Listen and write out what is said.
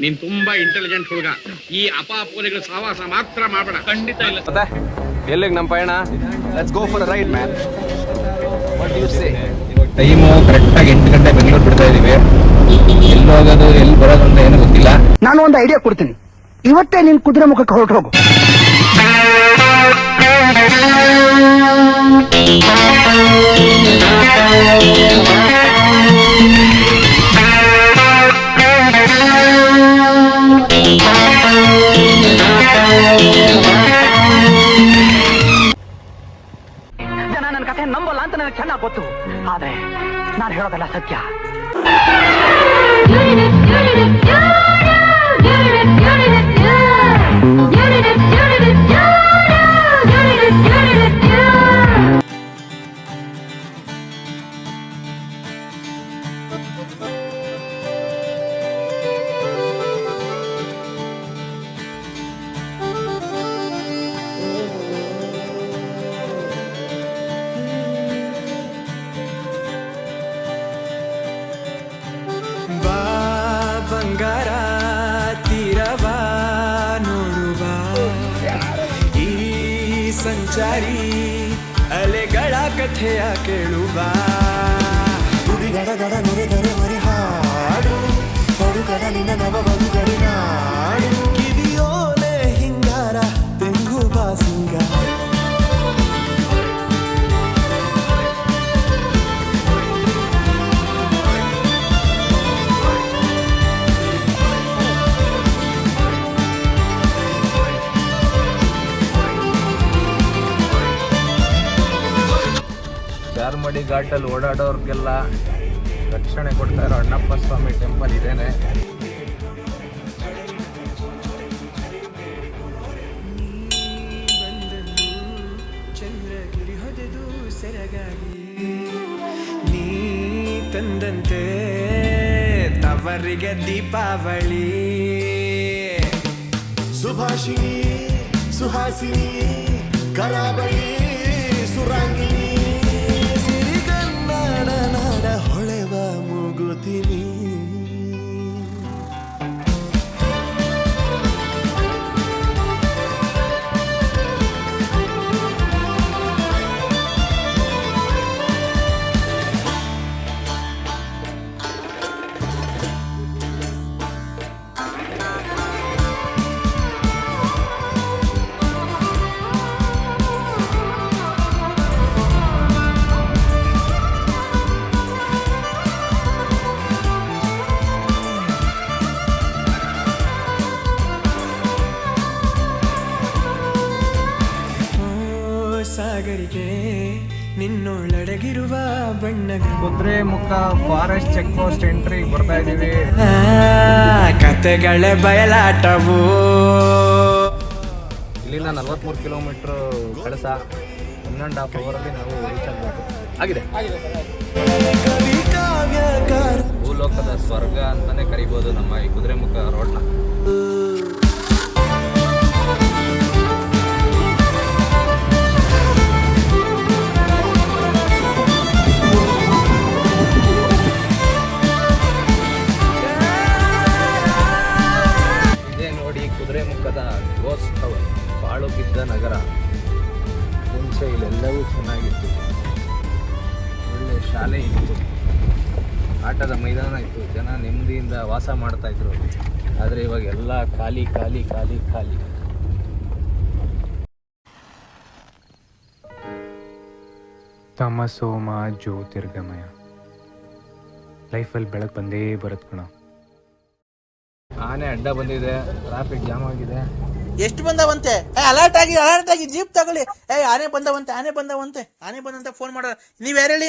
ನೀನ್ ತುಂಬಾ ಇಂಟೆಲಿಜೆಂಟ್ ಹುಡುಗ. ಈ ಅಪಾಪೋಲಿಗಳ ಸಹವಾಸ ಮಾತ್ರ ಮಾಡಬೇಡ. ಖಂಡಿತ ಇಲ್ಲ. ಮತ್ತೆ ಎಲ್ಲಿಗೆ ನಮ್ಮ ಪಯಣ? Let's go for a ride man. What do you say? Time ಕರೆಕ್ಟಾಗಿ 8 ಗಂಟೆ ಬೆಂಗಳೂರು ಬಿಡ್ತಾ ಇದೀವಿ. ಎಲ್ಲಿ ಹೋಗೋದು ಎಲ್ಲಿ ಬರೋದು ಅಂತ ಏನೂ ಗೊತ್ತಿಲ್ಲ. ನಾನು ಒಂದು ಐಡಿಯಾ ಕೊಡ್ತೀನಿ. ಇವತ್ತೇ ನಿನ್ ಕುದುರೆ ಮುಖಕ್ಕೆ ಹೊರಟು ಹೋಗು. ಜನ ನನ್ನ ಕಥೆ ನಂಬಲ್ಲ ಅಂತ ನನಗೆ ಚೆನ್ನಾಗಿ ಗೊತ್ತು. ಆದ್ರೆ ನಾನು ಹೇಳೋದಲ್ಲ ಸತ್ಯ. ಬಂಗಾರ ತೀರವ ನೋಡುವ ಈ ಸಂಚಾರಿ ಅಲೆಗಳ ಕಥೆಯ ಕೇಳುವ ಗುಡಿಗಡಗಡ ನುಡಿದರೆ ಮರಿ ಹಾಡು ತೊಡುಗಡಲಿನ ನವ ಬದುಗಡಿನಾಡು ಕಿವಿಯೋಲೆ ಹಿಂಗಾರ ತೆಂಗು ಬಾಸಿಂಗಾರ ಚಾರ್ಮಡಿ ಘಾಟಲ್ಲಿ ಓಡಾಡೋರ್ಗೆಲ್ಲ ರಕ್ಷಣೆ ಕೊಡ್ತಾ ಇರೋ ಅಣ್ಣಪ್ಪ ಸ್ವಾಮಿ ಟೆಂಪಲ್ ಇದೇನೆ. ಚಂದ್ರಗಿರಿ ಹೊದೆದು ಸೆರಗಾಗಿ ನೀ ತಂದಂತೆ ತವರಿಗೆ ದೀಪಾವಳಿ ಸುಭಾಷಿಣಿ ಸುಹಾಸಿನಿ ಕರಾವಳಿ ಸುರಾಂಗಿಣಿ ಸಿರಿಗನ್ನಡ ನಾಡ ಹೊಳೆವ ಮುಗುತಿನಿ ಸಾಗರಿಗೆ ನಿನ್ನೊಳಡಗಿರುವ ಬಣ್ಣಗಳು ಕುದುರೆ ಮುಖ ಫಾರೆಸ್ಟ್ ಚೆಕ್ ಪೋಸ್ಟ್ ಎಂಟ್ರಿ ಬರ್ತಾ ಇದೀವಿ. ಕತೆಗಳೇ ಬಯಲಾಟವು ಇಲ್ಲಿಂದ 43 ಕಿಲೋಮೀಟ್ರ್ ಕಳಸ 1.5 ಅವರಲ್ಲಿ ನಾವು ರೀಚ್ ಆಗಬೇಕು. ಆಗಿದೆ. ಕವಿ ಕಾವ್ಯಕಾರ ಭೂಲೋಕದ ಸ್ವರ್ಗ ಅಂತಾನೆ ಕರಿಬೋದು ನಮ್ಮ ಈ ಕುದುರೆ ಮುಖ ರೋಡ್ನ. ಇದೇ ನೋಡಿ ಕುದುರೆ ಮುಖದ ಗೋಸ್ಟ್ ಟೌನ್, ಬಾಳು ಬಿದ್ದ ನಗರ. ಮುಂಚೆ ಇಲ್ಲೆಲ್ಲವೂ ಚೆನ್ನಾಗಿತ್ತು. ಒಳ್ಳೆ ಶಾಲೆ ಇತ್ತು, ಆಟದ ಮೈದಾನ ಇತ್ತು, ಜನ ನೆಮ್ಮದಿಯಿಂದ ವಾಸ ಮಾಡ್ತಾ ಇದ್ರು. ಆದರೆ ಇವಾಗ ಎಲ್ಲ ಖಾಲಿ ಖಾಲಿ ಖಾಲಿ ಖಾಲಿ. ತಮಸೋಮ ಜ್ಯೋತಿರ್ಗಮಯ. ಲೈಫಲ್ಲಿ ಬೆಳಕು ಬಂದೇ ಬರುತ್ತೆ ಕಣ. ಆನೆ ಅಡ್ಡ ಬಂದಿದೆ, ಟ್ರಾಫಿಕ್ ಜಾಮ್ ಆಗಿದೆ. ಎಷ್ಟು ಬಂದವಂತೆ? ಅಲರ್ಟ್ ಆಗಿ ಜೀಪ್ ತಗೊಳ್ಳಿ. ಆನೆ ಬಂದವಂತೆ ಫೋನ್ ಮಾಡೋಣ. ನೀವ್ ಯಾರು ಹೇಳಿ?